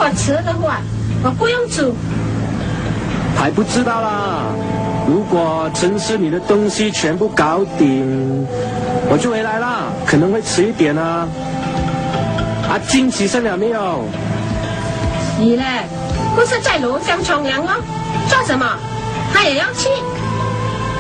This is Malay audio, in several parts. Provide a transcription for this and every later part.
果迟的话，我不用煮。还不知道啦。如果城市里的东西全部搞定，我就回来啦，可能会迟一点啊。阿金起身了没有？你嘞，不是在楼上冲凉哦？做什么？他也要去？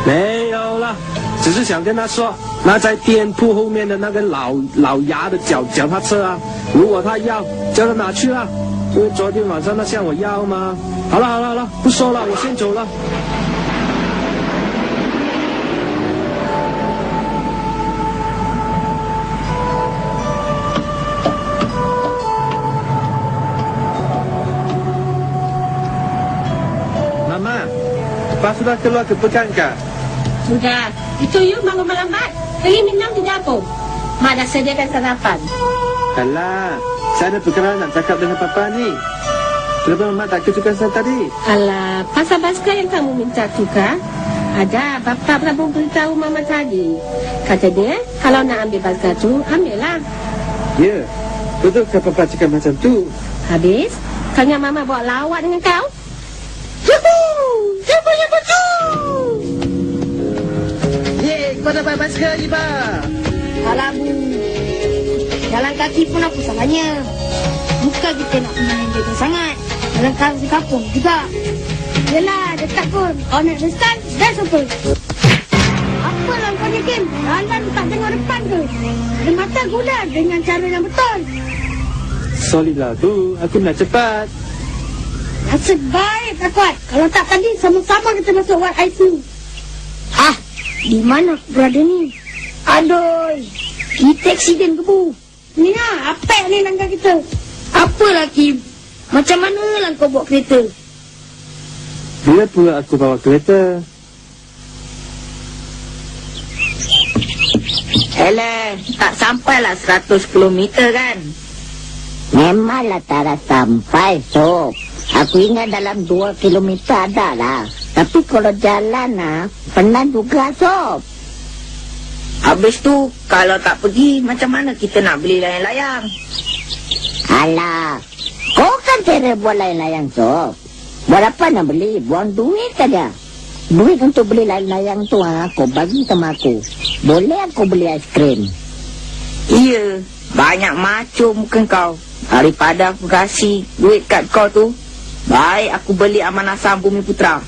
没有啦，只是想跟他说，那在店铺后面的那个老牙的脚踏车啊，如果他要，叫他拿去啦。因为昨天晚上他向我要嘛。好了，不说了，我先走了。Mama, Pak sudah keluar ke pekan kah? Sudah. Itu you bangun melambat. Pergi minum di dapur. Mak dah sediakan sarapan. Alah, saya ada perkara nak cakap dengan Papa ni. Kenapa Mama tak kecukan saya tadi? Alah, pasal basikal yang kamu minta tukar? Ada, Papa pernah beritahu Mama tadi. Kata dia, kalau nak ambil basikal tu, ambillah. Ya, betul ke Papa cakap macam tu? Habis, kau ingat Mama buat lawak dengan kau? Yuhu! Siapa yang betul? Ye, kau dapat basikal ni, Pak. Alah, Bu. Jalan kaki pun apa salahnya? Bukan kita nak main jaga sangat. Jalan kaki kampung juga. Yelah, dekat pun. Kau nak desan, dah sampai. Apa lah kau ni, Kim? Jalan tak tengok depan ke? Ada mata guna dengan cara yang betul. Sorry lah, Bu. Aku nak cepat. Nasib baik tak kuat. Kalau tak tadi, sama-sama kita masuk ward ICU. Ah, di mana berada ni? Aduh, kita aksiden ke, Bu? Ni lah, apek ni langkah kita. Apalah, Kim? Macam mana lah kau bawa kereta? Bila pula aku bawa kereta? Alah, tak sampailah 100 km kan? Memanglah tak ada sampai, Sob. Aku ingat dalam 2 kilometer ada lah. Tapi kalau jalan lah, penat juga, Sob. Habis tu, kalau tak pergi, macam mana kita nak beli layang-layang? Alah, kau kan cara buat layang-layang, Sob. Buat apa nak beli? Buang duit saja. Duit untuk beli layang-layang tu, kau bagi sama aku. Boleh aku beli aiskrim? Iya, banyak macam muka kau. Daripada aku kasih duit kat kau tu, baik aku beli Amanah Saham Bumi Putra.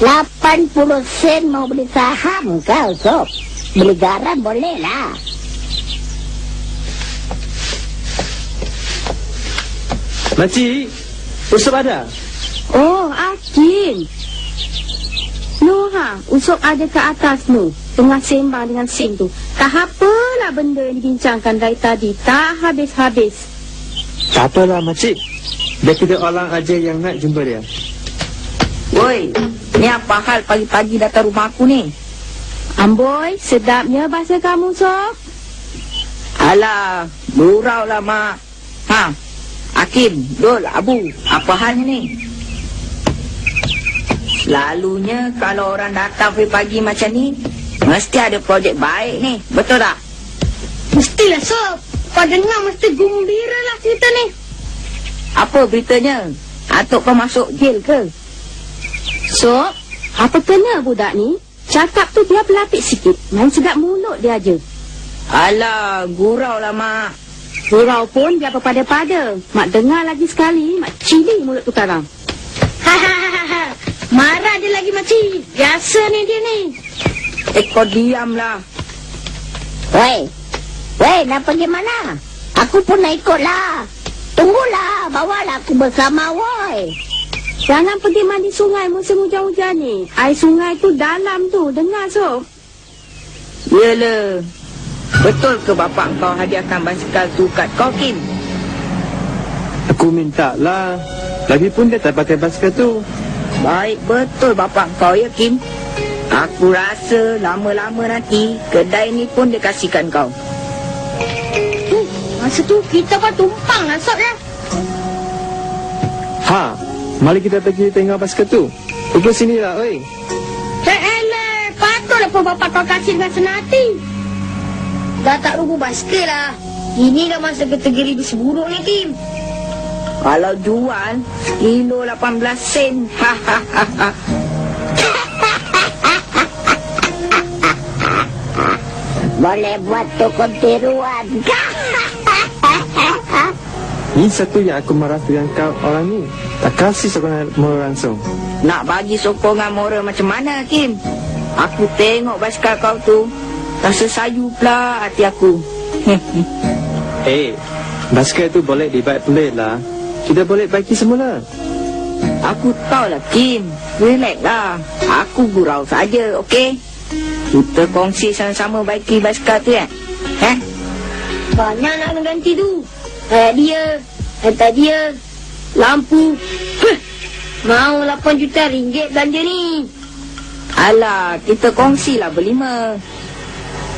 80 sen mau beli saham kau, Sob. Beli garam boleh lah. Makcik, Usop ada? Oh, Akin. Noha, Usop ada ke atas tu. Tengah sembang dengan Sim tu. Tak apalah benda yang dibincangkan dari tadi. Tak habis-habis. Tak apalah, Makcik. Dia kita orang aja yang nak jumpa dia. Woi, ni apa hal pagi-pagi datang rumah aku ni? Amboi, sedapnya bahasa kamu, Sob. Alah, lurau lah, Mak. Ha, Hakim, Dul, Abu, apa halnya ni? Selalunya kalau orang datang pagi macam ni, mesti ada projek baik ni, betul tak? Mestilah, Sob. Kau dengar mesti gembira lah cerita ni. Apa beritanya? Atuk kau masuk jail ke? Sob, apa kena budak ni? Cakap tu dia pelapik sikit. Main sedap mulut dia aja. Alah, gurau lah, Mak. Gurau pun dia pada-pada. Mak dengar lagi sekali, Mak cili mulut tu karang. Hahaha. Marah dia lagi, makcik. Biasa ni dia ni. Kau diamlah. Weh, nak pergi mana? Aku pun nak ikut lah. Tunggulah, bawalah aku bersama, woi. Jangan pergi mandi sungai musim hujan-hujan ni. Air sungai tu dalam tu. Dengar, Sob? Yalah. Betul ke bapak kau hadiahkan basikal tu kat kau, Kim? Aku minta lah. Lagipun dia tak pakai basikal tu. Baik betul bapak kau ya, Kim. Aku rasa lama-lama nanti kedai ni pun dia kasihkan kau. Masa tu kita pun tumpang lah, Sob ya. Ha, mari kita pergi tengok basikal tu. Ikut sini lah, oi. Elah, patutlah pun bapak kau kasih dengan senang hati. Dah tak rubuh basikal lah. Inilah masa kategori bis buruk ni, Kim. Kalau jual, kilo 18 sen. Hahaha. Boleh buat toko tiruan. Ni satu yang aku marah dengan kau orang ni. Tak kasih sokongan moral langsung. Nak bagi sokongan moral macam mana, Kim? Aku tengok basikal kau tu, rasa sayu pula hati aku. Basikal tu boleh dibaik pelit lah. Kita boleh baiki semula. Aku tahulah, Kim. Relax lah. Aku gurau saja, okey? Kita kongsi sama-sama baiki basikal tu, Banyak nak kena ganti tu. Kayak dia, lampu. Mau 8 juta ringgit belanja ni. Alah, kita kongsilah berlima.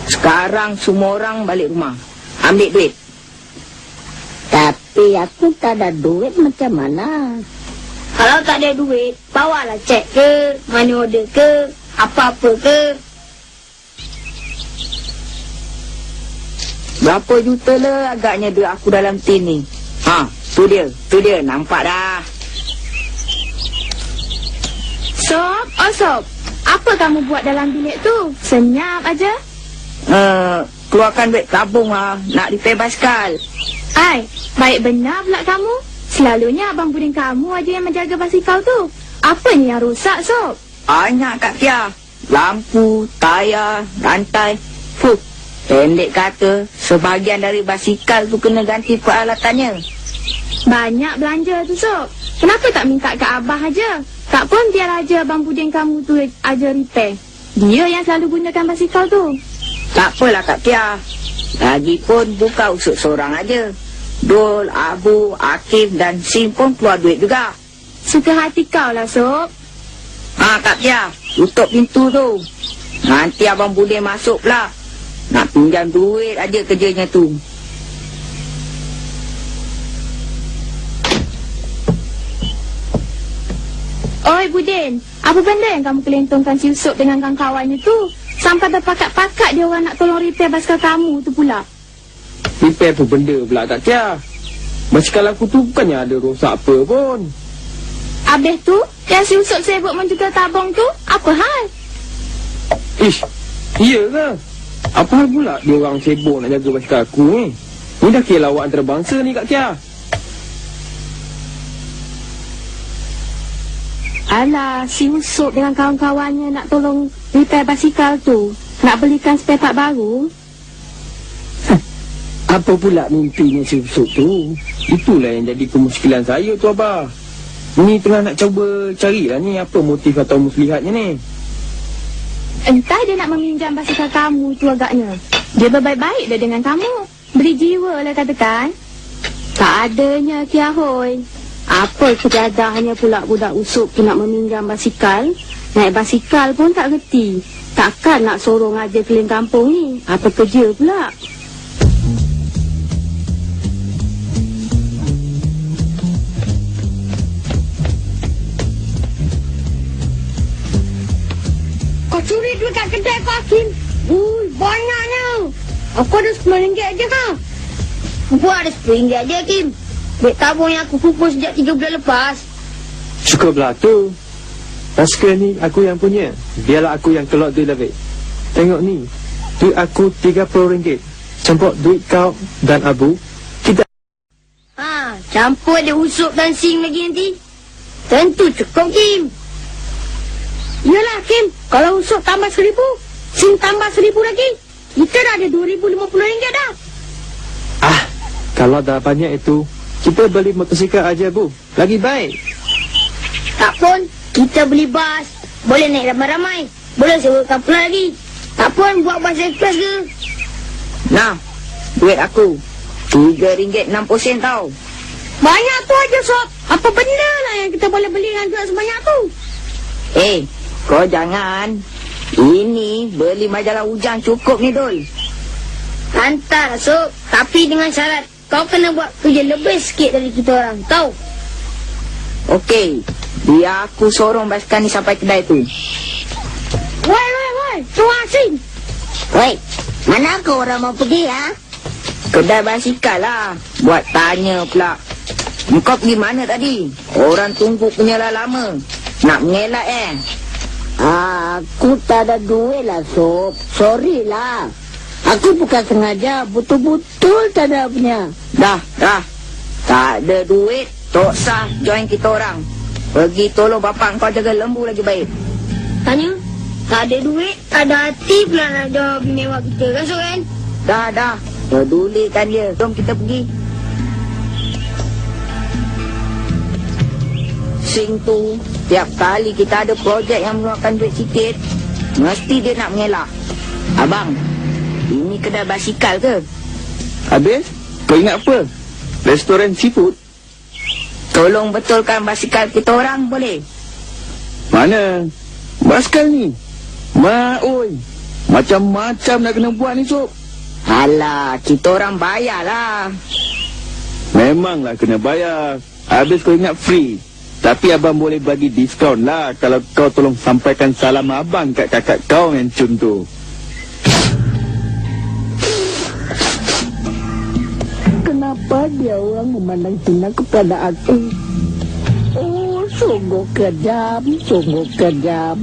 Sekarang semua orang balik rumah. Ambil duit. Tapi aku tak ada duit macam mana? Kalau tak ada duit, bawalah cek ke, money order ke, apa-apa ke. Berapa juta lah agaknya duit aku dalam tin ni? Tu dia, nampak dah. Sob, apa kamu buat dalam bilik tu? Senyap aja. Keluarkan duit tabung lah, nak repair basikal. Ai, baik benar pula kamu. Selalunya abang buding kamu aja yang menjaga basikal tu. Apanya yang rusak, Sob? Banyak, Kak Tia. Lampu, tayar, rantai. Pendek kata, sebahagian dari basikal tu kena ganti peralatannya. Banyak belanja tu, Sob. Kenapa tak minta ke abah aja? Tak pun biar aja abang buding kamu tu aja repair. Dia yang selalu gunakan basikal tu. Tak apalah, Kak Tia. Lagipun bukan usut seorang aja. Dul, Abu, Akif dan Sim pun keluar duit juga. Suka hati kau lah, Sob. Kak Tia, tutup pintu tu. Nanti abang buding masuk pula. Nak pinjam duit aja kerjanya tu. Oi, Budin. Apa benda yang kamu kelentongkan si Yusof dengan kawan-kawannya tu? Sampai terpakat-pakat dia orang nak tolong repair basikal kamu tu pula. Repair apa benda pula, Kak Tia? Basikal aku tu bukannya ada rosak apa pun. Habis tu, yang si Yusof sibuk menjaga tabung tu, apa hal? Ish, iya ke? Apa hal pula dia orang sibuk nak jaga basikal aku ni? Ni dah kira lawak antarabangsa ni, Kak Tia. Alah, si Yusof dengan kawan-kawannya nak tolong repair basikal tu. Nak belikan spare part baru. Apa pula mimpinya si Yusuf tu? Itulah yang jadi kemuskilan saya tu, Abah. Ni tengah nak cuba carilah ni apa motif atau muslihatnya ni. Entah dia nak meminjam basikal kamu tu agaknya. Dia berbaik-baik dah dengan kamu. Beri jiwa lah katakan. Tak adanya Kiahoy. Apa kejadahnya pula budak Usop tu nak meminjam basikal. Naik basikal pun tak reti. Takkan nak sorong aja keliling kampung ni. Apa kerja pula? Kau curi duit kat kedai kau, Hakim. Banyaknya. Aku ada RM10 aja, ha? Aku ada RM10 aja, Hakim. Duit tabung yang aku kumpul sejak 3 bulan lepas. Cukup lah tu. Basikal ni aku yang punya. Biarlah aku yang keluar duit lebih. Tengok ni. Duit aku RM30. Campur duit kau dan Abu. Kita... Campur ada Usop dan Sim lagi nanti. Tentu cukup, Kim. Yalah, Kim. Kalau Usop tambah 1,000, Sim tambah 1,000 lagi. Kita dah ada RM2,050 dah. Kalau dah banyak itu, kita beli motosikal aja, Bu. Lagi baik. Tak pun, kita beli bas. Boleh naik ramai-ramai. Boleh sewakan pula lagi. Tak pun, buat bas ekspres ke? Nah, duit aku RM3.60 tau. Banyak tu aja, Sob. Apa benda lah yang kita boleh beli dengan duit sebanyak tu? Kau jangan. Ini beli majalah Ujang cukup ni, Dul. Hantar, Sob. Tapi dengan syarat kau kena buat kerja lebih sikit dari kita orang. Tahu? Okey, biar aku sorong basikal ni sampai kedai tu. Woi. Tuan Sim. Woi, mana kau orang mau pergi, ha? Kedai basikal lah. Buat tanya pula. Engkau pergi mana tadi? Orang tunggu punya lah lama. Nak mengelak Aku tak ada duit lah, Sob. Sorry lah. Aku bukan sengaja, betul-betul tak ada punya. Dah. Tak ada duit, tak sah join kita orang. Pergi tolong bapak kau jaga lembu lagi baik. Tanya, tak ada duit, tak ada hati pula nak jawab mewah kita kan, Sob kan? Dah. Pedulikan dia. Jom kita pergi. Sing tu, tiap kali kita ada projek yang mengeluarkan duit sikit, mesti dia nak mengelak. Abang, ini kedai basikal ke? Habis? Kau ingat apa? Restoran seafood? Tolong betulkan basikal kita orang, boleh? Mana? Basikal ni? Oi. Macam-macam nak kena buat ni, Sob. Alah, kita orang bayarlah. Memanglah kena bayar. Habis kau ingat free. Tapi abang boleh bagi diskaun lah kalau kau tolong sampaikan salam abang kat kakak kau yang cun tu. Kenapa dia orang memandang hina kepada aku? Oh, sungguh kejam, sungguh kejam.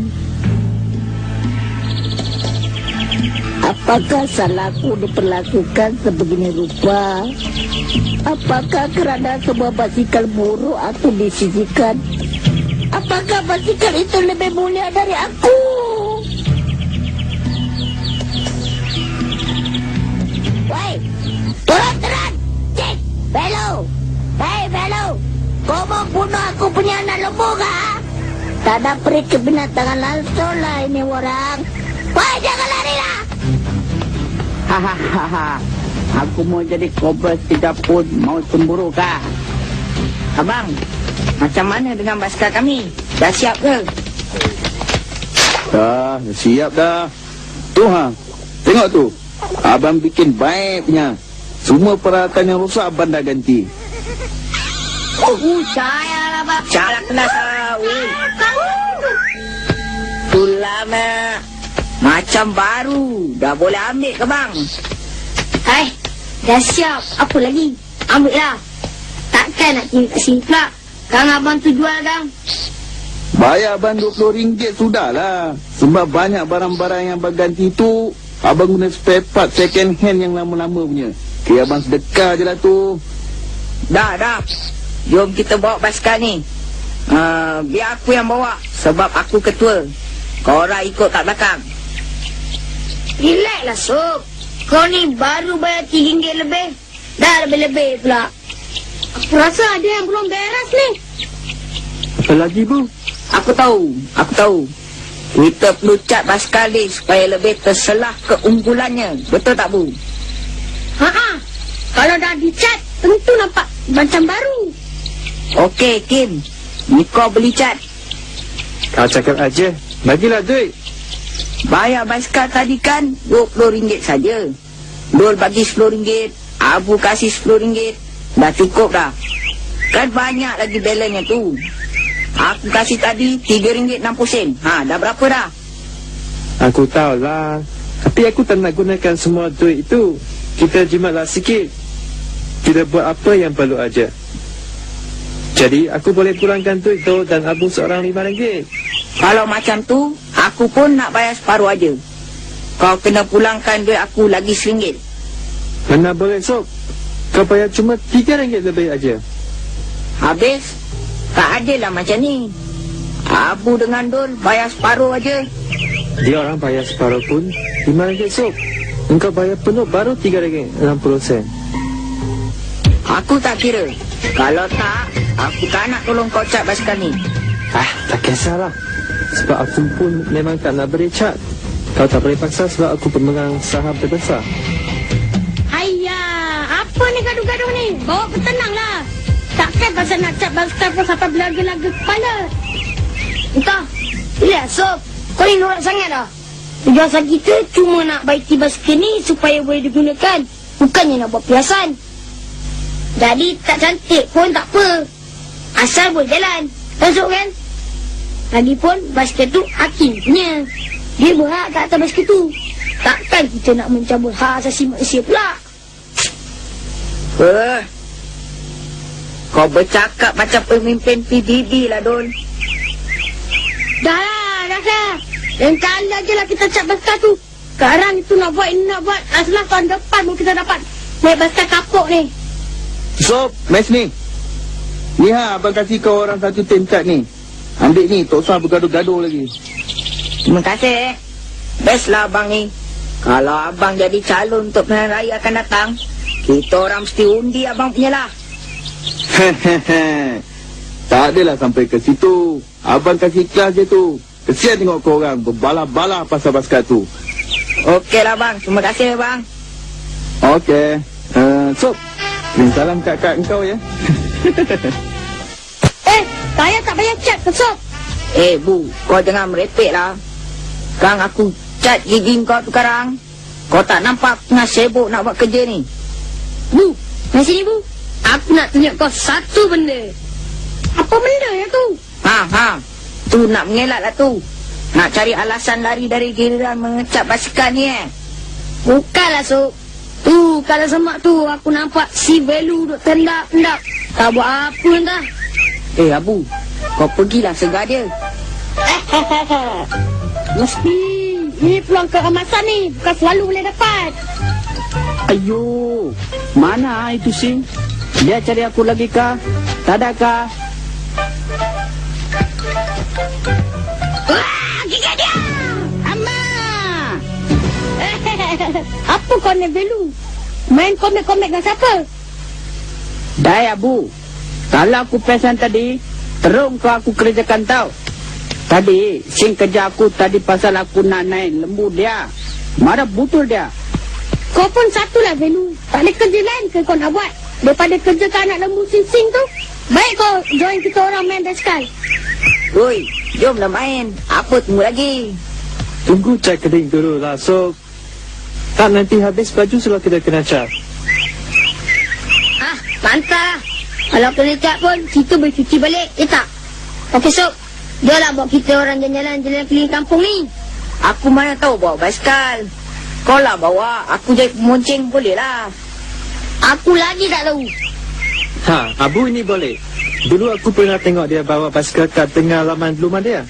Apakah salahku diperlakukan sebegini rupa? Apakah kerana sebuah basikal buruk aku disisihkan? Apakah basikal itu lebih mulia dari aku? Woi, turun! Cik, Belo! Hei, Belo! Kau mau bunuh aku punya anak lembu kah? Tak ada peri kebinatangan langsung lah ini orang. Woi, jangan lari lah! Hahaha. Aku mau jadi kobra tidak pun mau cemburu kah? Abang, macam mana dengan basikal kami? Dah siap ke? Dah siap dah. Tu tengok tu. Abang bikin baik punya. Semua peralatan yang rosak abang dah ganti. Saya lah, Pak. Cara kena tahu. Tulama. Macam baru. Dah boleh ambil ke bang? Hai, dah siap. Apa lagi? Ambil lah. Takkan nak tinggal kat sini pula. Kang abang tu jual, Kang. Bayar abang RM20 sudahlah. Sebab banyak barang-barang yang abang ganti tu abang guna spare part second hand yang lama-lama punya. Kira abang sedekah je lah tu. Dah. Jom kita bawa basikal ni. Biar aku yang bawa. Sebab aku ketua. Kau orang ikut kat belakang. Relax lah, Sob. Kau ni baru bayar RM3 lebih. Dah lebih-lebih pula. Aku rasa ada yang belum beres ni. Apa lagi, Bu? Aku tahu. Kita perlu cat basikal ni supaya lebih terselah keunggulannya. Betul tak, Bu? Ha-ha. Kalau dah dicat, tentu nampak macam baru. Okey, Kim. Ni kau beli cat. Kau cakap aja. Bagilah duit. Bayar basikal tadi kan RM20 saja. Dul bagi RM10, Abu kasih RM10. Dah cukup dah. Kan banyak lagi balance tu. Aku kasih tadi RM3.60. Dah berapa dah? Aku tahulah. Tapi aku tak nak gunakan semua duit itu. Kita jimatlah sikit. Kita buat apa yang perlu aja. Jadi aku boleh pulangkan duit tu dan Abu seorang RM5. Kalau macam tu, aku pun nak bayar separuh aja. Kau kena pulangkan duit aku lagi RM1. Mana boleh, Sob? Kau bayar cuma RM3 lebih aja. Habis, tak adil lah macam ni. Abu dengan Dul bayar separuh aja. Dia orang bayar separuh pun RM5, Sob. Engkau bayar penuh baru RM3.60. Aku tak kira. Kalau tak, aku tak nak tolong kau cat basikal ni. Tak kisahlah. Sebab aku pun memang tak nak beri cat. Kau tak boleh paksa sebab aku pemegang saham terbesar. Ayah, apa ni gaduh-gaduh ni? Bawa bertenanglah. Takkan pasal nak cat basikal pun sampai belaga-laga kepala. Entah. Lihat, Sob. Kau ni norak sangat dah. Tujuan kita cuma nak baiki basikal ni supaya boleh digunakan. Bukannya nak buat perhiasan. Jadi tak cantik pun tak apa. Asal boleh jalan. Masuk kan? Lagipun basikal tu Hakim punya. Dia berhak kat atas basikal tu. Takkan kita nak mencabut hak asasi manusia pula. Kau Kau bercakap macam pemimpin PBB lah, Dul. Dah lah. Yang kali aje lah kita cap basikal tu. Sekarang itu nak buat ini nak buat. Aslah tahun depan pun kita dapat naik basikal kapuk ni. Sob, mes ni. Ni abang kasih kau orang satu tempat ni. Ambil ni, tak usah bergaduh-gaduh lagi. Terima kasih. Best lah abang ni. Kalau abang jadi calon untuk pilihan raya akan datang, kita orang mesti undi abang punya lah. Tak adalah sampai ke situ. Abang kasih ikhlas je tu. Kesian tengok kau orang berbalah-balah pasal basikal tu. Okey lah bang. Terima kasih bang. Okey. Sob, kirim salam kat engkau ya. Saya tak payah cat ke Sob. Bu, kau jangan merepek lah. Sekarang aku cat gigi kau tu sekarang. Kau tak nampak tengah sibuk nak buat kerja ni? Bu, mari sini Bu. Aku nak tunjuk kau satu benda. Apa benda ya tu? Tu nak mengelak lah tu. Nak cari alasan lari dari giliran mengecap basikal ni Bukanlah Sob. Tu, kalau semak tu aku nampak si Velu duk tendap-tendap. Tak buat apa entah. Abu, kau pergilah segar dia. Mesti. Ini peluang keemasan ni. Bukan selalu boleh dapat. Ayo, mana itu Sing? Dia cari aku lagi kah? Tak ada kah? Wah, gigit dia! Amma! Apa kau ni Velu? Main komik-komik dengan siapa? Dah Abu. Kalau aku pesan tadi, terung kau aku kerjakan tau. Tadi, Sing kerja aku tadi pasal aku nak naik lembu dia. Marah betul dia. Kau pun satulah Velu. Tak ada kerja lain ke kau nak buat? Daripada kerja kat anak lembu sing-sing tu, baik kau join kita orang main basikal. Oi, jomlah main. Apa tunggu lagi? Tunggu cat kering dulu lah, so tak nanti habis baju sudah kita kena cat. Mantap. Kalau kena cat pun, kita boleh cuci balik, tak? Okey Sob, jomlah bawa kita orang jalan-jalan keliling kampung ni. Aku mana tahu bawa basikal. Kau lah bawa, aku jadi pemonceng boleh lah. Aku lagi tak tahu. Abu ini boleh. Dulu aku pernah tengok dia bawa basikal kat tengah laman rumah dia.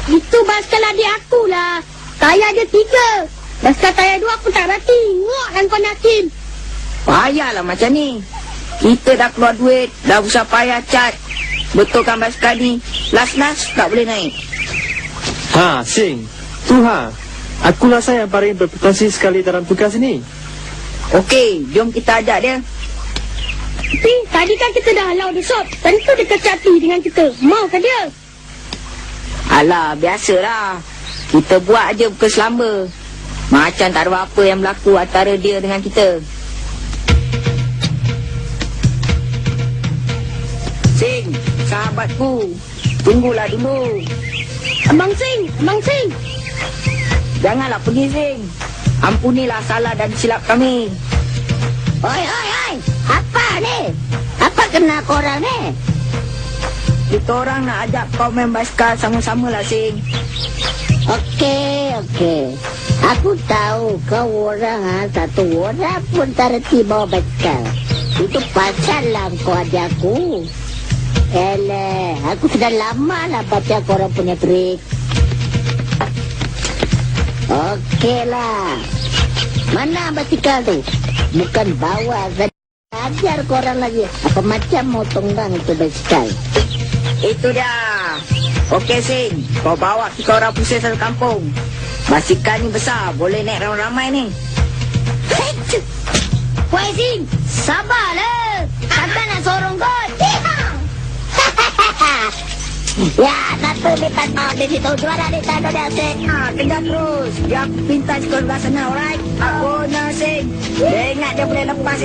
Itu basikal adik aku lah. Tayar dia 3. Basikal tayar 2 aku tak berhati. Ngok dan kau nakin. Payahlah macam ni. Kita dah keluar duit, dah usah payah cat. Betulkan basikal ni, last-last tak boleh naik. Sing. Tu aku rasa yang paling berpotensi sekali dalam tugas ini. Okey, jom kita ajak dia. Tapi tadi kan kita dah halau dia Sob. Tentu dia kecati dengan kita. Mau ke dia? Alah, biasalah. Kita buat aja bukan selamba. Macam tak ada apa yang berlaku antara dia dengan kita. Sing, sahabatku. Tunggulah dulu. Abang Sing. Janganlah pergi, Sing. Ampunilah salah dan silap kami. Oi. Apa ni? Apa kena korang ni? Kita orang nak ajak kau main basikal sama-sama lah, Sing. Okey. Aku tahu kau orang satu orang pun tak reti bawa basikal. Itu pasal lah kau ajak aku. Aku sudah lama lah baca korang punya trik. Okeylah. Mana basikal tu? Bukan bawa saja. Ajar korang lagi. Apa macam mau tunggang itu basikal? Itu dia. Okey, Sing. Kau bawa kita orang pusing satu kampung. Basikal ni besar. Boleh naik ramai-ramai ni. Woi Sing, sabarlah. Takkan nak sorong kau. Ya, satu lipat mau di situ. Juara di tanda dia, Sing. Kejar terus. Dia pintas kau sebelah sana, alright? Aku nak, Sing. Dia ingat dia boleh lepas,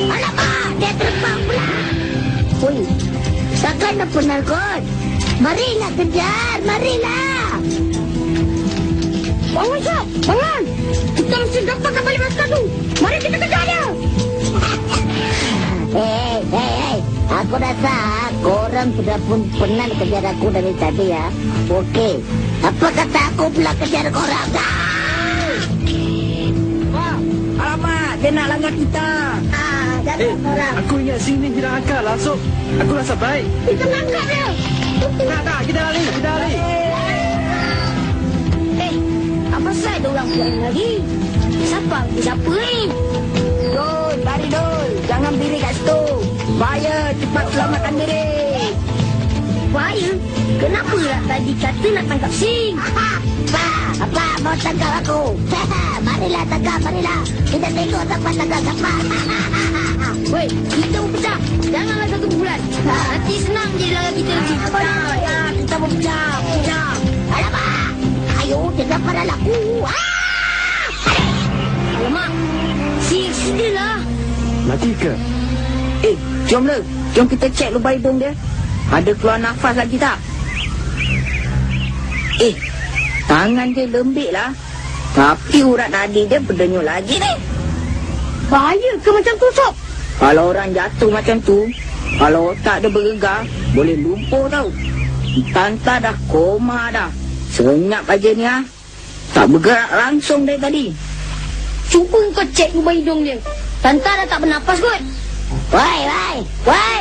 Alamak, dia terbang pula. Ui, takkan nak pernah kot. Marilah kejar, marilah. Bangun Sob, bangun. Kita mesti dapatkan balik basikal tu. Mari kita kejar dia. Hei, aku rasa korang sudah pun pernah kejar aku dari tadi ya. Okey, apa kata aku pula kejar korang? Alamak, dia nak langgar kita. Aku ingat sini tidak akal lah, Sob. Aku rasa baik. Kita langgar dia. Tak, kita lari. Apa saya ada orang pulang lagi? Siapa ni? Dul, lari Dul. Jangan biri kat situ. Bahaya, cepat selamatkan diri. Bahaya? Kenapa lah tadi kata nak tangkap Sing? Apa mau tangkap aku? Marilah tangkap, marilah. Kita tengok siapa tangkap siapa. Woi, kita berpecah. Janganlah satu bulan. Nanti senang je dalam kita. Ya, kita berpecah. Alamak. Ayo, jangan pada laku. Alamak. Sing, sinilah. Mati ke? Jomlah. Jom kita cek lubang hidung dia. Ada keluar nafas lagi tak? Tangan dia lembik lah. Tapi urat nadi dia berdenyut lagi ni. Bahaya ke macam tu, Sob? Kalau orang jatuh macam tu, kalau otak dia bergegar, boleh lumpuh tau. Tanta dah koma dah. Senyap aja ni ah. Tak bergerak langsung dari tadi. Cuba kau cek lubang hidung dia. Tanta dah tak bernafas kot. Woi.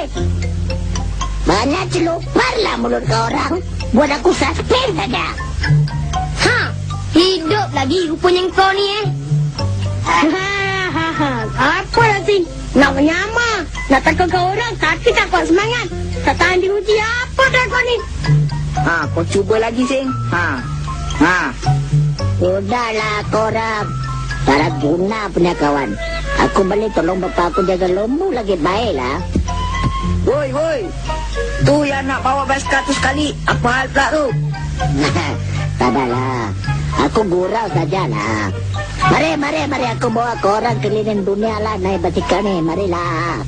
Banyak celuparlah mulut kau orang. Buat aku suspend saja. Hidup lagi rupanya kau ni Apa lah Sing? Nak menyamar, nak takut kau orang tapi tak kuat semangat. Tak tahan diuji apa dah kau ni? Kau cuba lagi Sing. Sudahlah korang. Tak ada guna punya kawan. Aku balik tolong bapak aku jaga lembu lagi baiklah. Woi. Tu yang nak bawa basikal tu sekali. Apa hal pula tu? Tak adalah. Aku gurau sajalah. Mari aku bawa korang keliling dunia lah naik basikal ni. Marilah.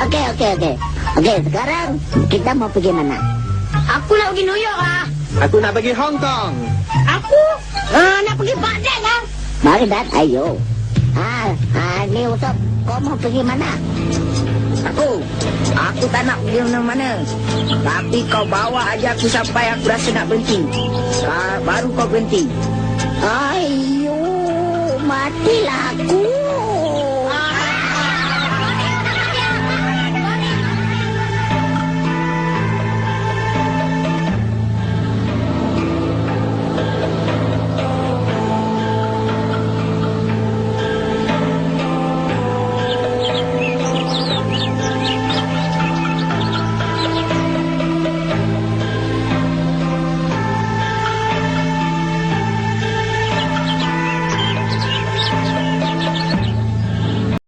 Okey, sekarang kita mau pergi mana? Aku nak pergi New York lah. Aku nak pergi Hong Kong. Aku nak pergi Baghdad lah. Mari Dan, ayo. Ni Usop, kau mau pergi mana? Aku tak nak pergi mana-mana. Tapi kau bawa aja aku sampai aku rasa nak berhenti. Baru kau berhenti. Ayo, matilah aku.